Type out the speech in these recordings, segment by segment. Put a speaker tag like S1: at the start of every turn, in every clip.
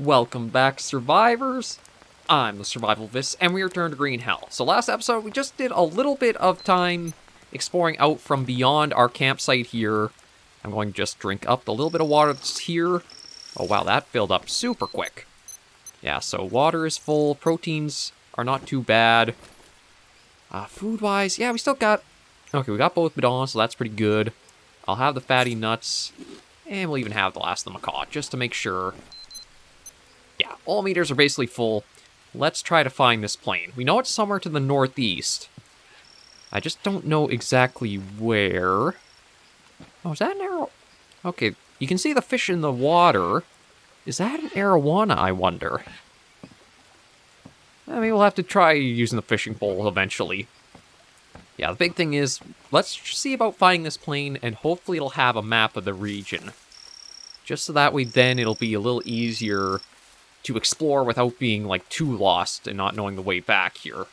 S1: Welcome back, survivors! I'm the SurvivalVis, and we return to greenhell. So last episode, we just did a little bit of time exploring out from beyond our campsite here. I'm going to just drink up the little bit of water that's here. Oh wow, that filled up super quick. Yeah, so water is full, proteins are not too bad. Food-wise, yeah, we still got... Okay, we got both bidons, so that's pretty good. I'll have the fatty nuts, and we'll even have the last of the macaw, just to make sure. Yeah, all meters are basically full. Let's try to find this plane. We know it's somewhere to the northeast. I just don't know exactly where. Oh, is that an arrow? Okay, you can see the fish in the water. Is that an arowana, I wonder? I mean, we'll have to try using the fishing pole eventually. Yeah, the big thing is, let's see about finding this plane, and hopefully it'll have a map of the region. Just so that way then it'll be a little easier to explore without being, like, too lost and not knowing the way back here.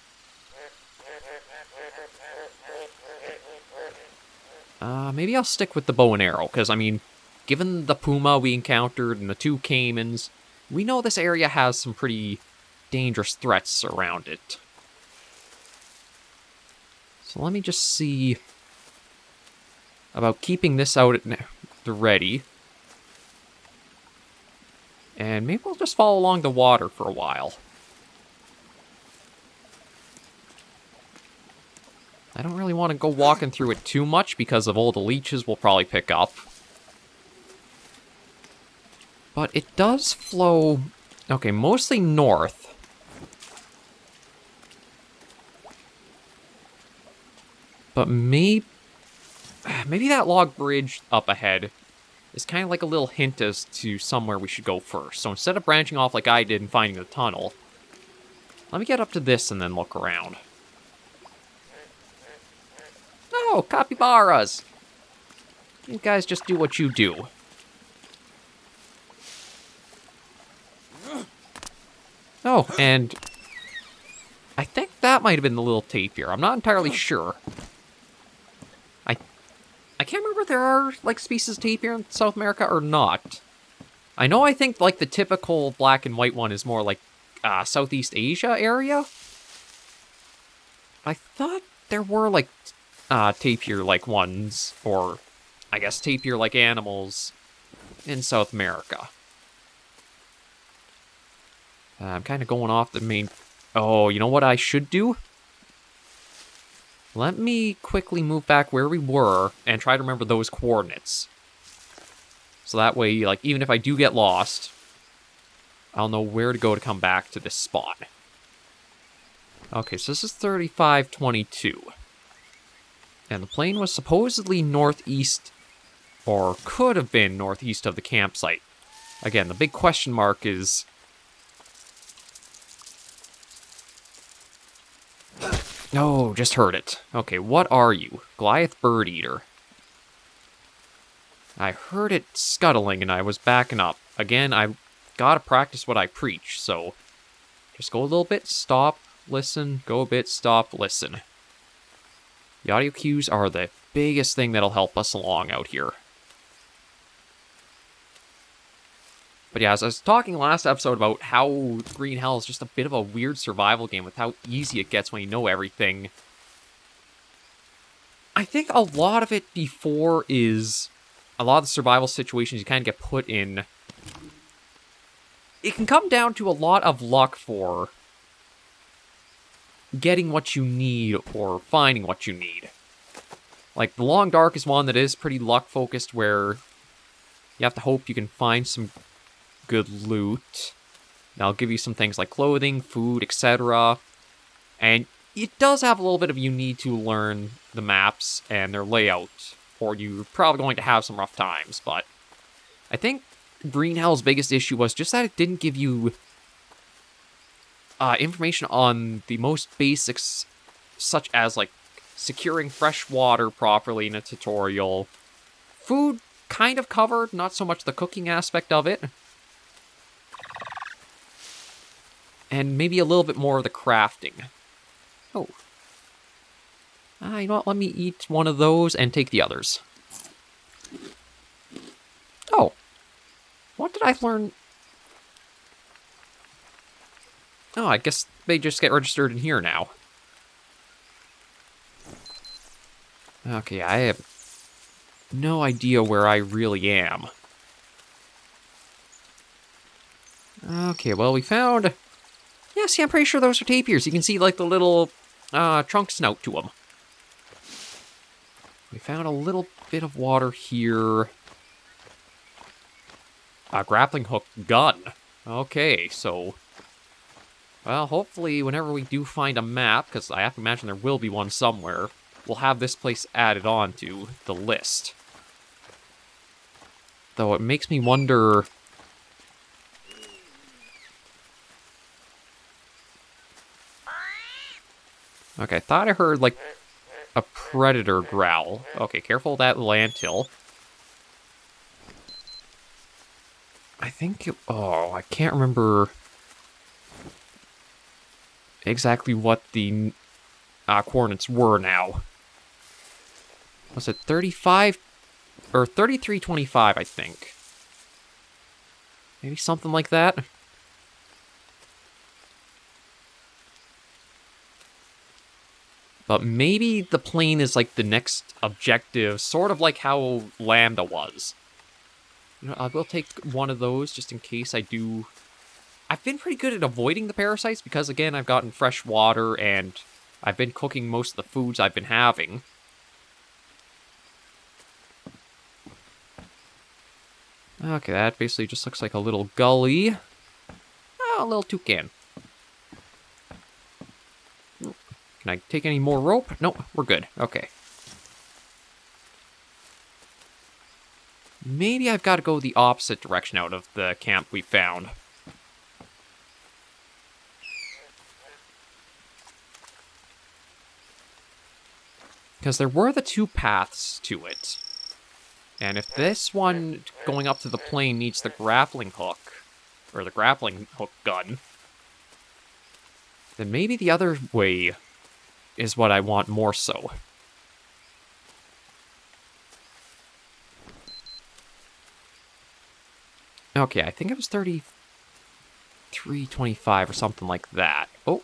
S1: Maybe I'll stick with the bow and arrow, because, I mean, given the puma we encountered and the two caimans, we know this area has some pretty dangerous threats around it. So let me just see about keeping this out at the ready. And maybe we'll just follow along the water for a while. I don't really want to go walking through it too much because of all the leeches we'll probably pick up. But it does flow, okay, mostly north. But maybe that log bridge up ahead is kind of like a little hint as to somewhere we should go first. So instead of branching off like I did and finding the tunnel, let me get up to this and then look around. Oh, capybaras! You guys just do what you do. Oh, and I think that might have been the little tapir. I'm not entirely sure. I can't remember if there are, like, species of tapir in South America or not. I know I think, like, the typical black and white one is more, like, Southeast Asia area. I thought there were, like, tapir-like ones, or, I guess, tapir-like animals in South America. I'm kind of going off the main... Oh, you know what I should do? Let me quickly move back where we were and try to remember those coordinates. So that way, like, even if I do get lost, I'll know where to go to come back to this spot. Okay, so this is 3522. And the plane was supposedly northeast, or could have been northeast of the campsite. Again, the big question mark is... No, just heard it. Okay, what are you? Goliath Bird Eater. I heard it scuttling and I was backing up. Again, I gotta practice what I preach, so just go a little bit, stop, listen, go a bit, stop, listen. The audio cues are the biggest thing that'll help us along out here. But yeah, as I was talking last episode about how greenhell is just a bit of a weird survival game with how easy it gets when you know everything. I think a lot of it before is a lot of the survival situations you kind of get put in. It can come down to a lot of luck for getting what you need or finding what you need. Like, the Long Dark is one that is pretty luck-focused where you have to hope you can find some good loot. That'll give you some things like clothing, food, etc. And it does have a little bit of you need to learn the maps and their layout, or you're probably going to have some rough times, but I think greenhell's biggest issue was just that it didn't give you information on the most basics, such as, like, securing fresh water properly in a tutorial. Food kind of covered, not so much the cooking aspect of it. And maybe a little bit more of the crafting. Oh. You know what? Let me eat one of those and take the others. Oh. What did I learn? Oh, I guess they just get registered in here now. Okay, I have no idea where I really am. Okay, well, we found... Yeah, see, I'm pretty sure those are tapirs. You can see, like, the little trunk snout to them. We found a little bit of water here. A grappling hook gun. Okay, so... Well, hopefully, whenever we do find a map, because I have to imagine there will be one somewhere, we'll have this place added on to the list. Though it makes me wonder... Okay, I thought I heard, like, a predator growl. Okay, careful of that lanthill. I think it... Oh, I can't remember exactly what the coordinates were now. Was it 35? Or 3325, I think. Maybe something like that? But maybe the plane is like the next objective, sort of like how Lambda was. You know, I will take one of those just in case I do... I've been pretty good at avoiding the parasites because, again, I've gotten fresh water and I've been cooking most of the foods I've been having. Okay, that basically just looks like a little gully. Oh, a little toucan. Can I take any more rope? Nope, we're good. Okay. Maybe I've got to go the opposite direction out of the camp we found. Because there were the two paths to it. And if this one going up to the plane needs the grappling hook, or the grappling hook gun, then maybe the other way is what I want more so. Okay, I think it was 3325 or something like that. Oh.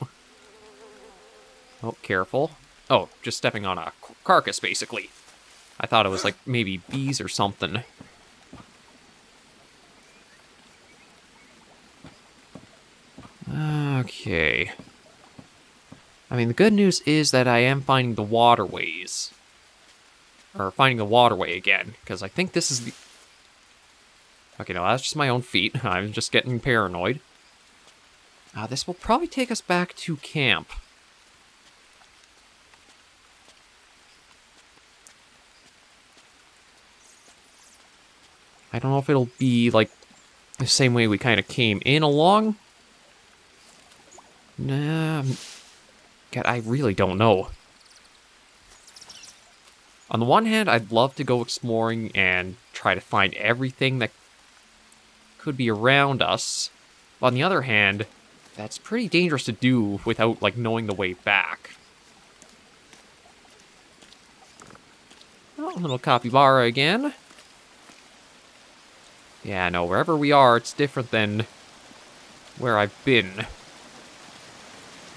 S1: Oh, careful. Oh, just stepping on a carcass, basically. I thought it was like maybe bees or something. Okay. I mean, the good news is that I am finding the waterways. Or finding the waterway again, because I think this is the... Okay, no, that's just my own feet. I'm just getting paranoid. This will probably take us back to camp. I don't know if it'll be, like, the same way we kind of came in along. Nah, God, I really don't know. On the one hand, I'd love to go exploring and try to find everything that could be around us. But on the other hand, that's pretty dangerous to do without, like, knowing the way back. Oh, a little capybara again. Yeah, no, wherever we are, it's different than where I've been.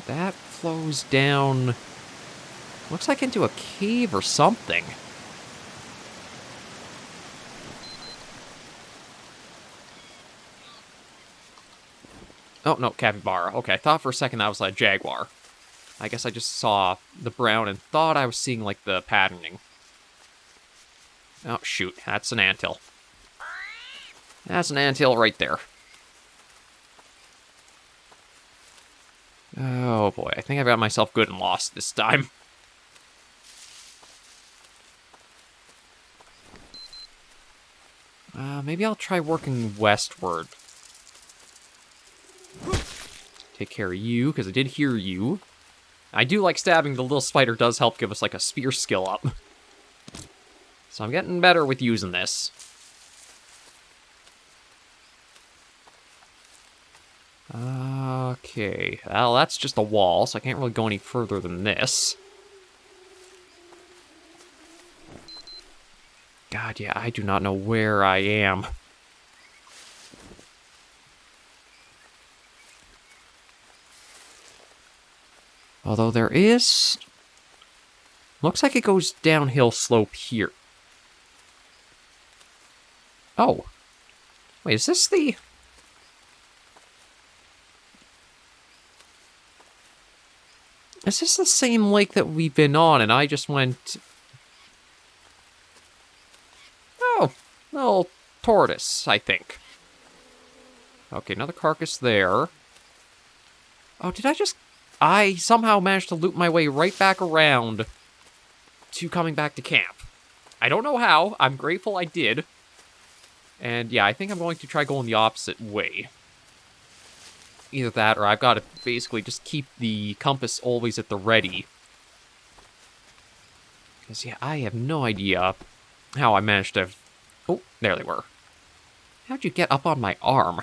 S1: That flows down... Looks like into a cave or something. Oh, no, capybara. Okay, I thought for a second that was a jaguar. I guess I just saw the brown and thought I was seeing, like, the patterning. Oh, shoot, that's an anthill. That's an anthill right there. Oh boy, I think I've got myself good and lost this time. Maybe I'll try working westward. Take care of you, because I did hear you. I do like stabbing. The little spider does help give us, like, a spear skill up. So I'm getting better with using this. Okay, well, that's just a wall, so I can't really go any further than this. God, yeah, I do not know where I am. Although there is... Looks like it goes downhill slope here. Oh. Wait, is this the... Is this the same lake that we've been on and I just went... Oh, little tortoise, I think. Okay, another carcass there. Oh, did I just... I somehow managed to loop my way right back around to coming back to camp. I don't know how. I'm grateful I did. And yeah, I think I'm going to try going the opposite way. Either that, or I've got to basically just keep the compass always at the ready. Because, yeah, I have no idea how I managed to... Oh, there they were. How'd you get up on my arm?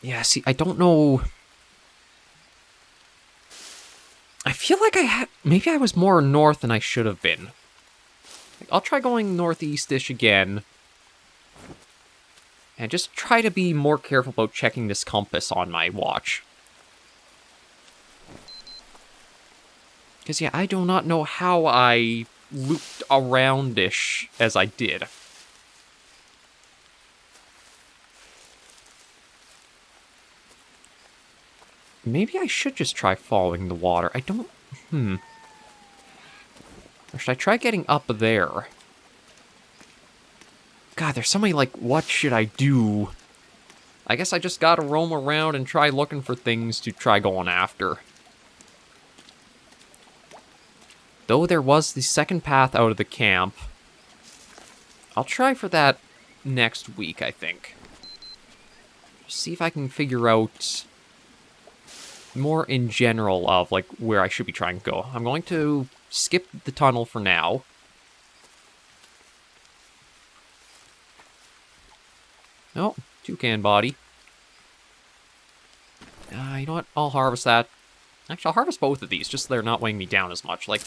S1: Yeah, see, I don't know... I feel like maybe I was more north than I should have been. I'll try going northeast-ish again. And just try to be more careful about checking this compass on my watch. Because, yeah, I do not know how I looped around-ish as I did. Maybe I should just try following the water. I don't... Or should I try getting up there? God, there's so many, like, what should I do? I guess I just gotta roam around and try looking for things to try going after. Though there was the second path out of the camp. I'll try for that next week, I think. See if I can figure out... more in general of, like, where I should be trying to go. I'm going to skip the tunnel for now. Oh, toucan body. You know what? I'll harvest that. Actually, I'll harvest both of these, just so they're not weighing me down as much. Like,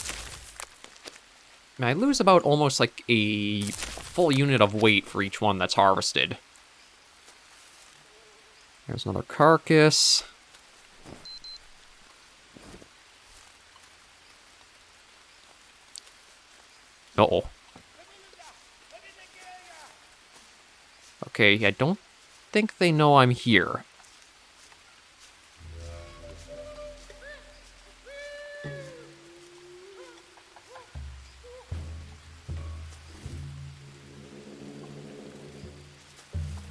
S1: I lose about almost, like, a full unit of weight for each one that's harvested. There's another carcass. Uh-oh. Okay, I don't think they know I'm here.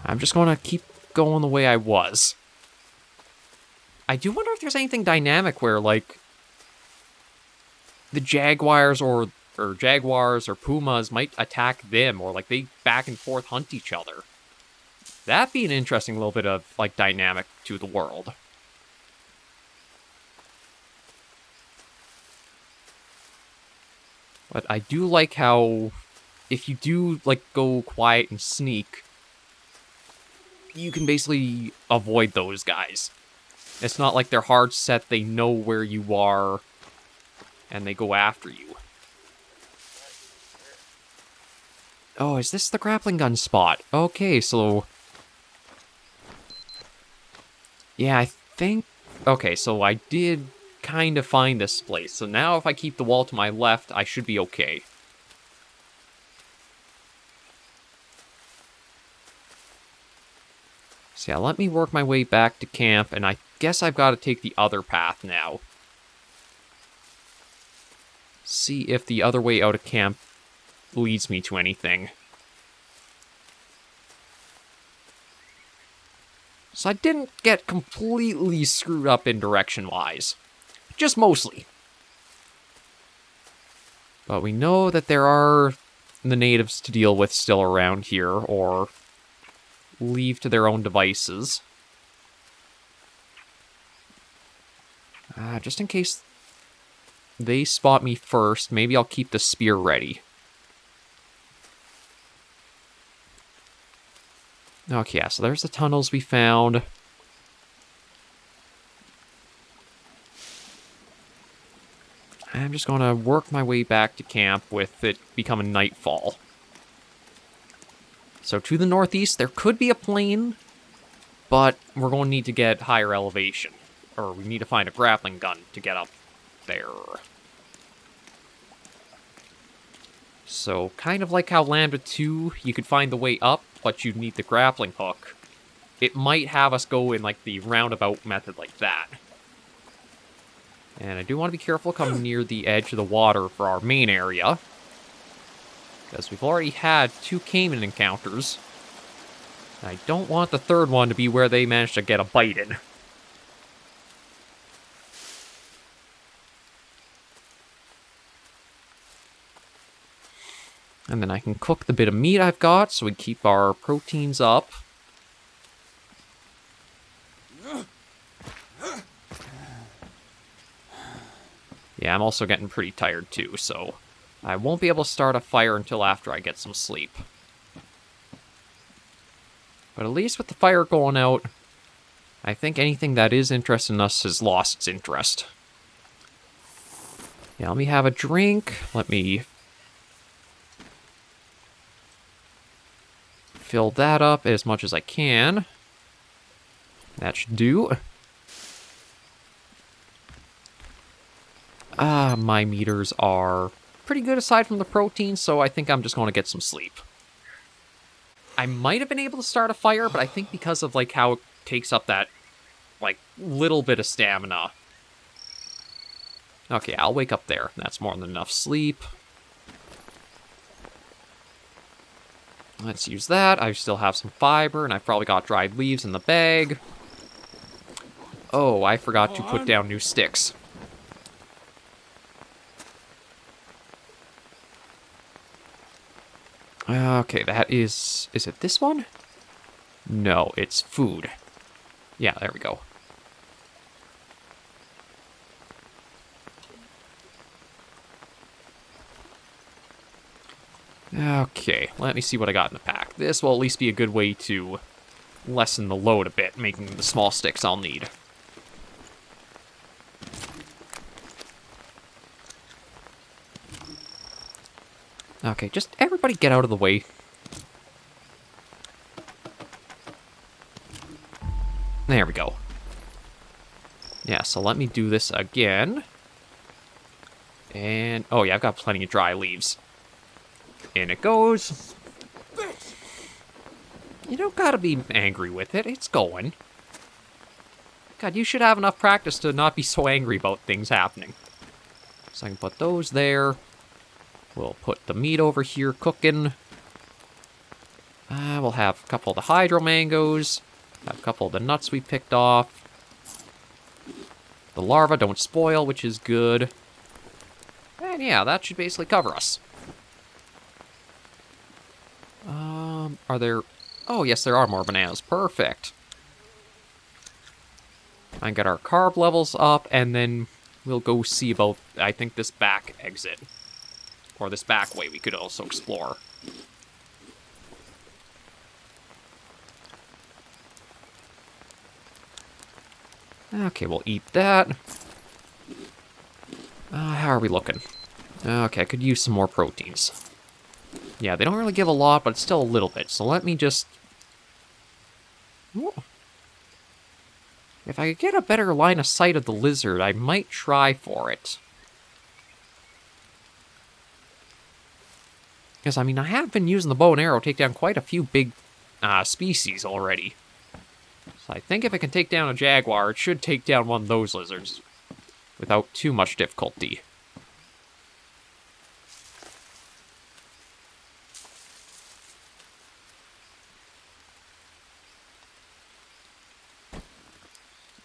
S1: I'm just going to keep going the way I was. I do wonder if there's anything dynamic where, like, the jaguars or pumas might attack them, or, like, they back and forth hunt each other. That'd be an interesting little bit of, like, dynamic to the world. But I do like how, if you do, like, go quiet and sneak, you can basically avoid those guys. It's not like they're hard set, they know where you are, and they go after you. Oh, is this the grappling gun spot? Okay, so... yeah, I think... okay, so I did kind of find this place. So now if I keep the wall to my left, I should be okay. So yeah, let me work my way back to camp, and I guess I've got to take the other path now. See if the other way out of camp leads me to anything. So I didn't get completely screwed up in direction-wise. Just mostly. But we know that there are the natives to deal with still around here, or leave to their own devices. Just in case they spot me first, maybe I'll keep the spear ready. Okay, yeah, so there's the tunnels we found. I'm just going to work my way back to camp with it becoming nightfall. So to the northeast, there could be a plain, but we're going to need to get higher elevation. Or we need to find a grappling gun to get up there. So, kind of like how Lambda 2, you could find the way up, but you'd need the grappling hook. It might have us go in, like, the roundabout method like that. And I do want to be careful coming near the edge of the water for our main area. Because we've already had 2 caiman encounters. I don't want the third one to be where they managed to get a bite in. And then I can cook the bit of meat I've got so we keep our proteins up. Yeah, I'm also getting pretty tired too, so I won't be able to start a fire until after I get some sleep. But at least with the fire going out, I think anything that is interested in us has lost its interest. Yeah, let me have a drink. Let me fill that up as much as I can. That should do. My meters are pretty good aside from the protein, so I think I'm just going to get some sleep. I might have been able to start a fire, but I think because of, like, how it takes up that, like, little bit of stamina. Okay, I'll wake up there. That's more than enough sleep. Let's use that. I still have some fiber, and I've probably got dried leaves in the bag. Oh, I forgot to put down new sticks. Okay, that is... Is it this one? No, it's food. Yeah, there we go. Okay, let me see what I got in the pack. This will at least be a good way to lessen the load a bit, making the small sticks I'll need. Okay, just everybody get out of the way. There we go. Yeah, so let me do this again. And, oh yeah, I've got plenty of dry leaves. In it goes. You don't gotta be angry with it, it's going. God, you should have enough practice to not be so angry about things happening. So I can put those there. We'll put the meat over here cooking. We'll have a couple of the hydro mangoes. Have a couple of the nuts we picked off. The larvae don't spoil, which is good. And yeah, that should basically cover us. Are there... Oh, yes, there are more bananas. Perfect. I get our carb levels up, and then we'll go see about, I think, this back exit. Or this back way we could also explore. Okay, we'll eat that. How are we looking? Okay, I could use some more proteins. Yeah, they don't really give a lot, but it's still a little bit. So let me just... Ooh. If I could get a better line of sight of the lizard, I might try for it. Because, I mean, I have been using the bow and arrow to take down quite a few big species already. So I think if I can take down a jaguar, it should take down one of those lizards without too much difficulty.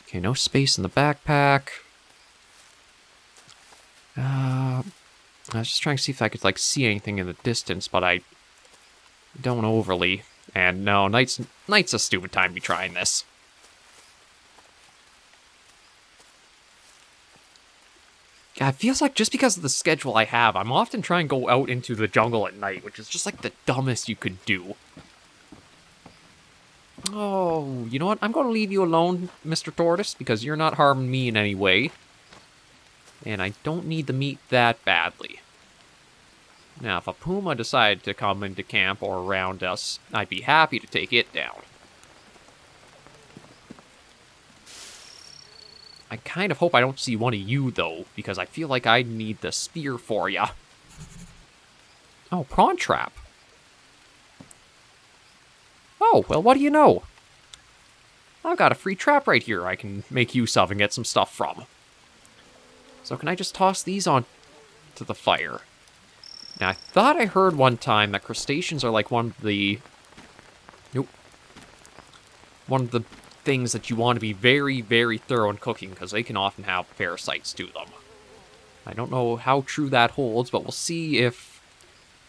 S1: Okay, no space in the backpack. I was just trying to see if I could, like, see anything in the distance, but I don't overly. And no, night's a stupid time to be trying this. God, it feels like just because of the schedule I have, I'm often trying to go out into the jungle at night, which is just, like, the dumbest you could do. Oh, you know what? I'm going to leave you alone, Mr. Tortoise, because you're not harming me in any way. And I don't need the meat that badly. Now, if a puma decided to come into camp or around us, I'd be happy to take it down. I kind of hope I don't see one of you, though, because I feel like I need the spear for ya. Oh, prawn trap. Oh, well, what do you know? I've got a free trap right here I can make use of and get some stuff from. So can I just toss these on to the fire? Now, I thought I heard one time that crustaceans are like one of the... Nope. One of the things that you want to be very, very thorough in cooking, because they can often have parasites to them. I don't know how true that holds, but we'll see if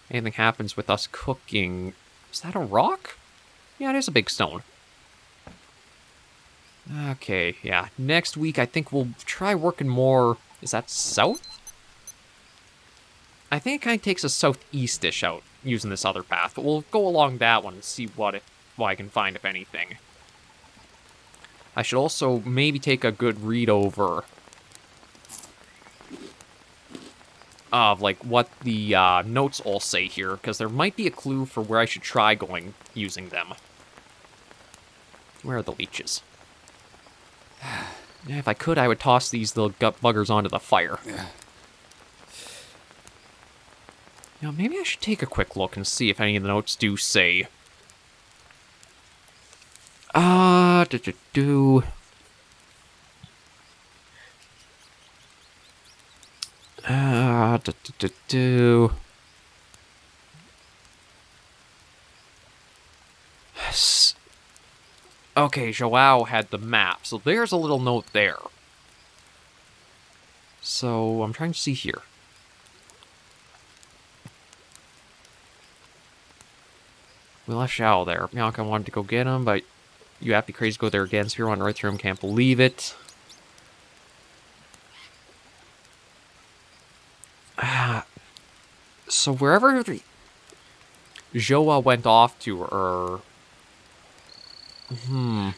S1: anything happens with us cooking. Is that a rock? Yeah, it is a big stone. Okay, yeah. Next week, I think we'll try working more... Is that south? I think it kind of takes us southeast-ish out using this other path, but we'll go along that one and see what I can find, if anything. I should also maybe take a good read over of, like, what the notes all say here, because there might be a clue for where I should try going using them. Where are the leeches? Yeah, if I could, I would toss these little gut buggers onto the fire.
S2: Yeah.
S1: You know, maybe I should take a quick look and see if any of the notes do say... Okay, Joao had the map, so there's a little note there. So, I'm trying to see here. We left Joao there. Bianca wanted to go get him, but you have to be crazy to go there again. Spear went right through him, can't believe it. So wherever Joa went off to, or... The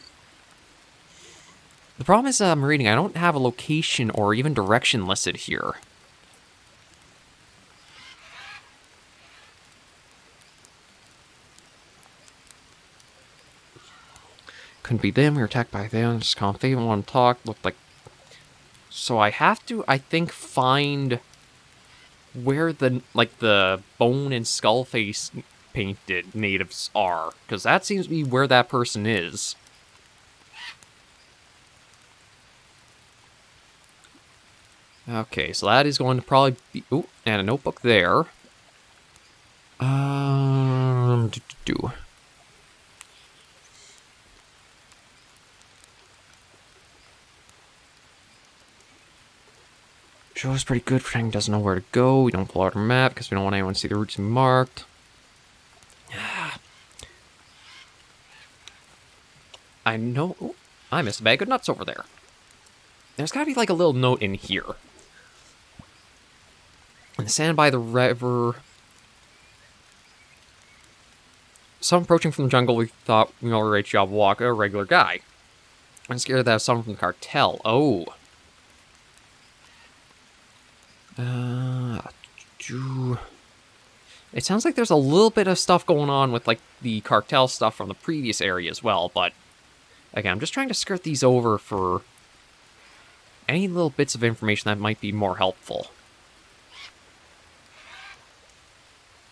S1: problem is, I'm reading, I don't have a location or even direction listed here. Couldn't be them, we were attacked by them, just can't even want to talk, looked like... So I have to, I think, find where the, like, the bone and skull face painted natives are, because that seems to be where that person is. Okay, so that is going to probably be... Ooh, and a notebook there. Show's pretty good for pretending doesn't know where to go. We don't pull out our map because we don't want anyone to see the routes marked. I know... Ooh, I missed a bag of nuts over there. There's gotta be like a little note in here. And stand by the river. Some approaching from the jungle, we thought we were a job walk, a regular guy. I'm scared that someone from the cartel. Oh. It sounds like there's a little bit of stuff going on with, like, the cartel stuff from the previous area as well, but... Again, I'm just trying to skirt these over for any little bits of information that might be more helpful.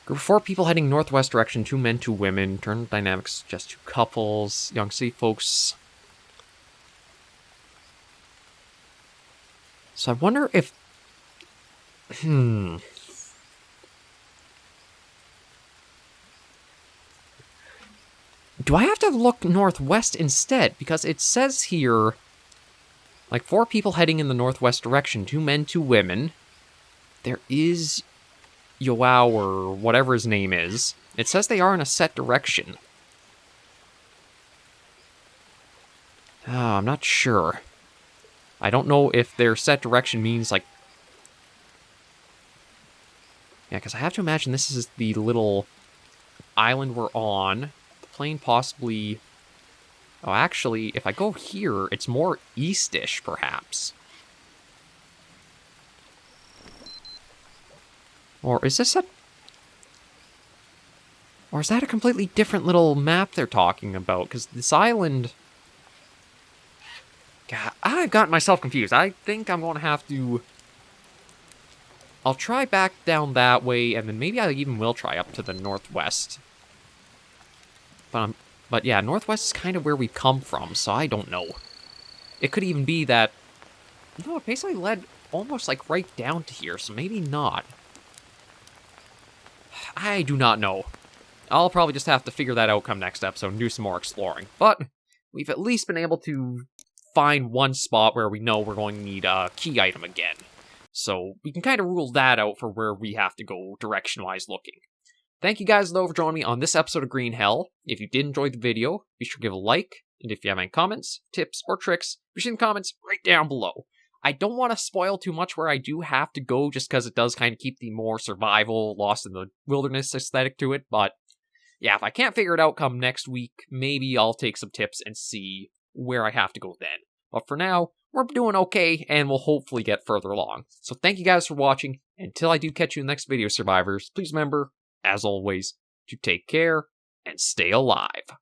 S1: Group of 4 people heading northwest direction, 2 men, 2 women. Turn dynamics, just 2 couples. Young city folks. So I wonder if... Do I have to look northwest instead? Because it says here, like, 4 people heading in the northwest direction. 2 men, 2 women. There is Yoao, or whatever his name is. It says they are in a set direction. Oh, I'm not sure. I don't know if their set direction means, like... Yeah, because I have to imagine this is the little island we're on. The plane possibly... Oh, actually, if I go here, it's more east-ish, perhaps. Or is this a... Or is that a completely different little map they're talking about? Because this island... God, I've gotten myself confused. I think I'm going to have to... I'll try back down that way, and then maybe I even will try up to the northwest. But yeah, northwest is kind of where we've come from, so I don't know. It could even be that... No, it basically led almost like right down to here, so maybe not. I do not know. I'll probably just have to figure that out come next episode and do some more exploring. But we've at least been able to find one spot where we know we're going to need a key item again. So we can kind of rule that out for where we have to go direction-wise looking. Thank you guys, though, for joining me on this episode of Greenhell. If you did enjoy the video, be sure to give a like. And if you have any comments, tips, or tricks, be sure in the comments right down below. I don't want to spoil too much where I do have to go, just because it does kind of keep the more survival, lost in the wilderness aesthetic to it, but yeah, if I can't figure it out come next week, maybe I'll take some tips and see where I have to go then. But for now, we're doing okay, and we'll hopefully get further along. So thank you guys for watching. Until I do catch you in the next video, survivors, please remember, as always, to take care and stay alive.